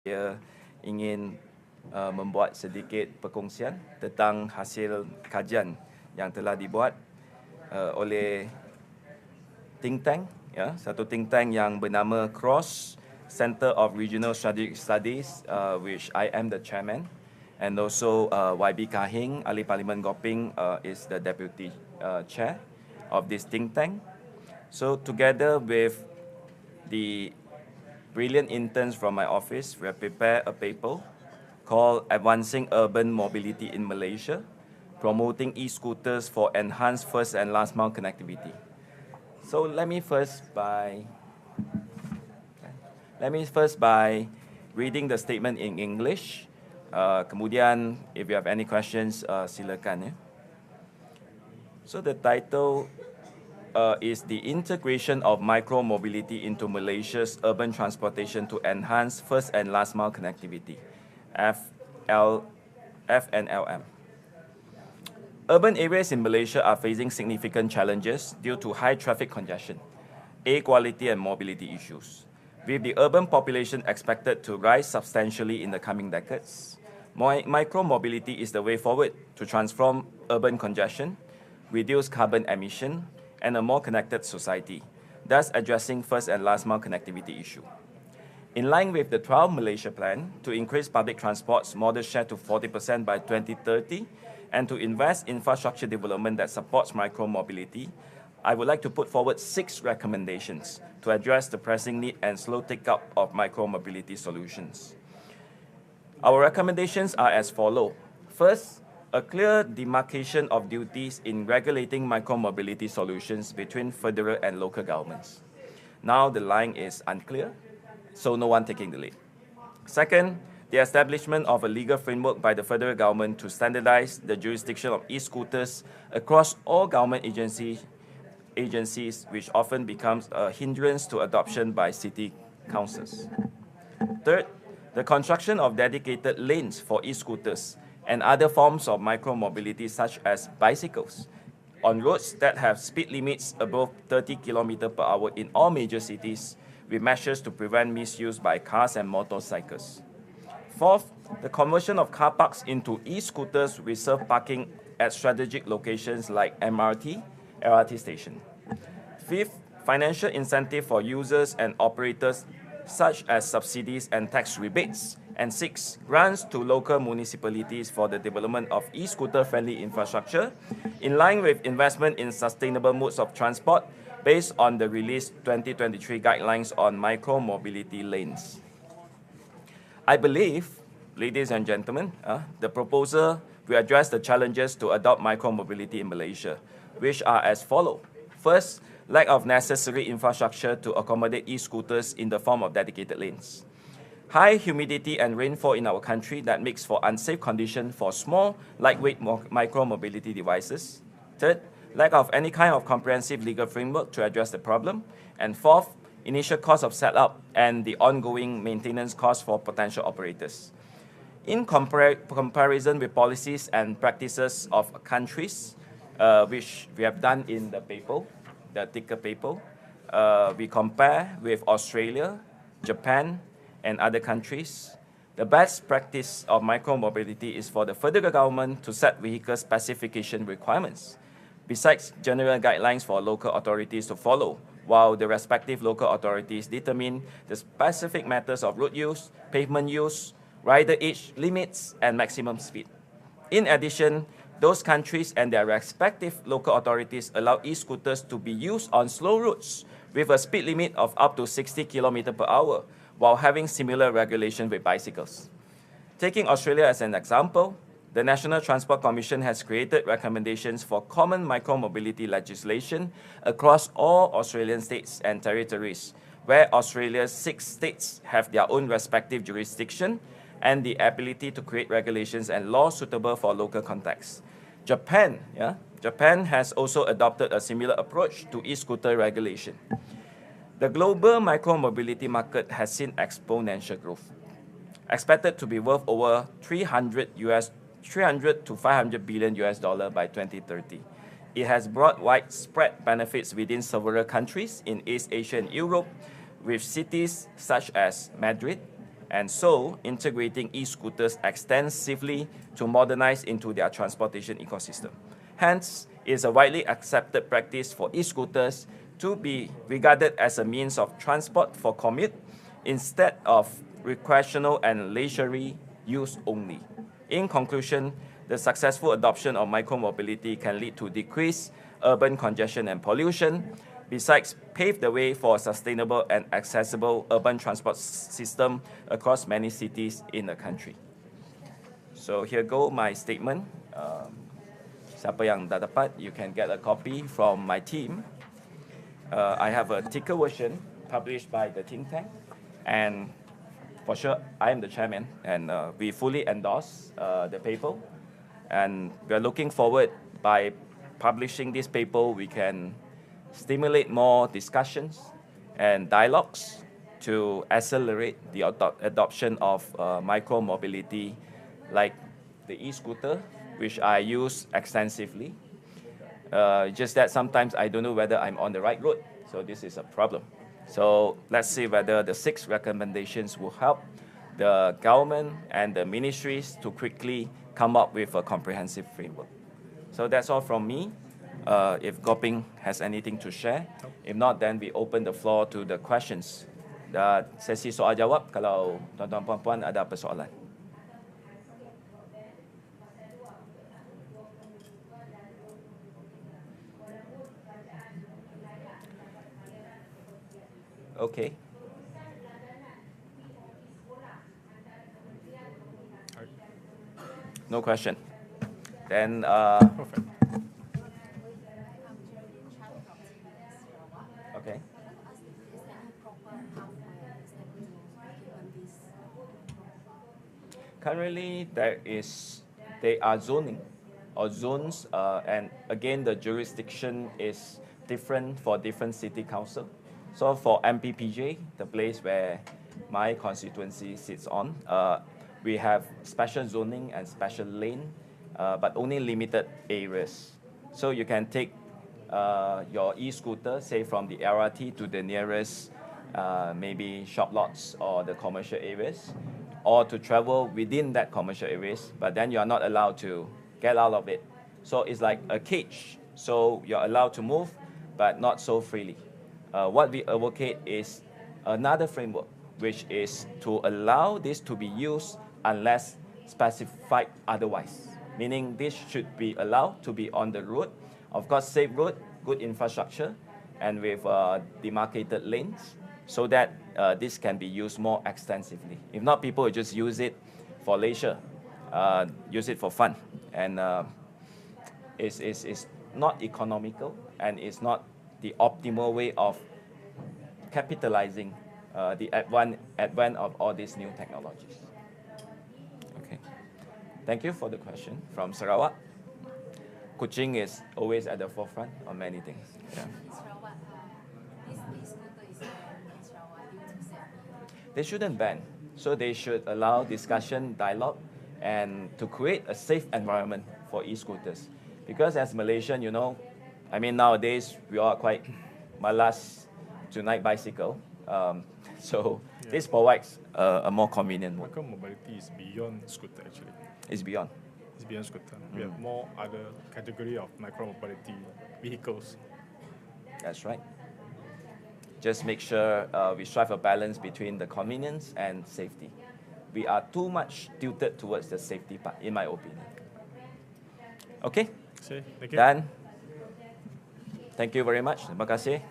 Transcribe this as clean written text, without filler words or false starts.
Saya ingin membuat sedikit perkongsian tentang hasil kajian yang telah dibuat oleh think tank, satu think tank yang bernama Cross Center of Regional Strategic Studies, which I am the chairman, and also YB Kahing, Ahli Parlimen Goping, is the deputy chair of this think tank. So together with the brilliant interns from my office, we have prepared a paper called Advancing Urban Mobility in Malaysia, Promoting e-scooters for Enhanced First and Last Mile Connectivity. So let me first by reading the statement in English. Kemudian, if you have any questions, silakan. So the title is the integration of micro-mobility into Malaysia's urban transportation to enhance first and last mile connectivity, FNLM. Urban areas in Malaysia are facing significant challenges due to high traffic congestion, air quality and mobility issues. With the urban population expected to rise substantially in the coming decades, micro-mobility is the way forward to transform urban congestion, reduce carbon emission, and a more connected society, thus addressing first and last mile connectivity issue. In line with the 12 Malaysia plan to increase public transport's modal share to 40% by 2030 and to invest in infrastructure development that supports micro-mobility, I would like to put forward 6 recommendations to address the pressing need and slow take-up of micro-mobility solutions. Our recommendations are as follows. First, a clear demarcation of duties in regulating micro-mobility solutions between federal and local governments. Now the line is unclear, so no one taking the lead. Second, the establishment of a legal framework by the federal government to standardize the jurisdiction of e-scooters across all government agencies, which often becomes a hindrance to adoption by city councils. Third, the construction of dedicated lanes for e-scooters and other forms of micro-mobility such as bicycles on roads that have speed limits above 30 km per hour in all major cities, with measures to prevent misuse by cars and motorcycles. Fourth, the conversion of car parks into e-scooters with reserved parking at strategic locations like MRT, LRT station. Fifth, financial incentive for users and operators such as subsidies and tax rebates. And 6, grants to local municipalities for the development of e-scooter-friendly infrastructure in line with investment in sustainable modes of transport based on the released 2023 guidelines on micro-mobility lanes. I believe, ladies and gentlemen, the proposal will address the challenges to adopt micro-mobility in Malaysia, which are as follows. First, lack of necessary infrastructure to accommodate e-scooters in the form of dedicated lanes. High humidity and rainfall in our country that makes for unsafe conditions for small, lightweight micro-mobility devices. Third, lack of any kind of comprehensive legal framework to address the problem. And fourth, initial cost of setup and the ongoing maintenance costs for potential operators. In comparison with policies and practices of countries, which we have done in the paper, the thicker paper, we compare with Australia, Japan, and other countries. The best practice of micro-mobility is for the federal government to set vehicle specification requirements, besides general guidelines for local authorities to follow, while the respective local authorities determine the specific matters of road use, pavement use, rider age limits, and maximum speed. In addition, those countries and their respective local authorities allow e-scooters to be used on slow roads with a speed limit of up to 60 km per hour, while having similar regulation with bicycles. Taking Australia as an example, the National Transport Commission has created recommendations for common micro-mobility legislation across all Australian states and territories, where Australia's 6 states have their own respective jurisdiction and the ability to create regulations and laws suitable for local contexts. Japan has also adopted a similar approach to e-scooter regulation. The global micro-mobility market has seen exponential growth, expected to be worth over 300 to 500 billion US dollar by 2030. It has brought widespread benefits within several countries in East Asia and Europe, with cities such as Madrid and so integrating e-scooters extensively to modernize into their transportation ecosystem. Hence, it is a widely accepted practice for e-scooters to be regarded as a means of transport for commute instead of recreational and leisurely use only. In conclusion, the successful adoption of micromobility can lead to decreased urban congestion and pollution, besides pave the way for a sustainable and accessible urban transport system across many cities in the country. So here go my statement. Siapa yang dah dapat, you can get a copy from my team. I have a thicker version published by the think tank, and for sure, I am the chairman, and we fully endorse the paper. And we are looking forward, by publishing this paper, we can stimulate more discussions and dialogues to accelerate the adoption of micro-mobility, like the e-scooter, which I use extensively. Just that sometimes I don't know whether I'm on the right road, so this is a problem. So let's see whether the 6 recommendations will help the government and the ministries to quickly come up with a comprehensive framework. So that's all from me. If Goping has anything to share, if not, then we open the floor to the questions. Sesi soal jawab kalau tuan-tuan puan-puan ada persoalan. Okay. No question. Then, Perfect. Okay. Currently, they are zoning or zones, and again, the jurisdiction is different for different city council. So for MPPJ, the place where my constituency sits on, we have special zoning and special lane, but only limited areas. So you can take your e-scooter, say from the LRT to the nearest maybe shop lots or the commercial areas, or to travel within that commercial areas, but then you are not allowed to get out of it. So it's like a cage. So you're allowed to move, but not so freely. What we advocate is another framework, which is to allow this to be used unless specified otherwise. Meaning this should be allowed to be on the road. Of course, safe road, good infrastructure, and with demarcated lanes, so that this can be used more extensively. If not, people will just use it for leisure, use it for fun. And it's not economical, and it's not the optimal way of capitalizing the advent of all these new technologies. Okay. Thank you for the question from Sarawak. Kuching is always at the forefront on many things. Yeah. They shouldn't ban. So they should allow discussion, dialogue, and to create a safe environment for e-scooters. Because as Malaysian, you know, I mean, nowadays we are quite malas to ride bicycle. So this provides a more convenient mode. Micro-mobility is beyond scooter, actually. It's beyond. It's beyond scooter. We have more other category of micro-mobility vehicles. That's right. Just make sure we strive a balance between the convenience and safety. We are too much tilted towards the safety part, in my opinion. Okay? Thank you. Dan, thank you very much. Terima kasih.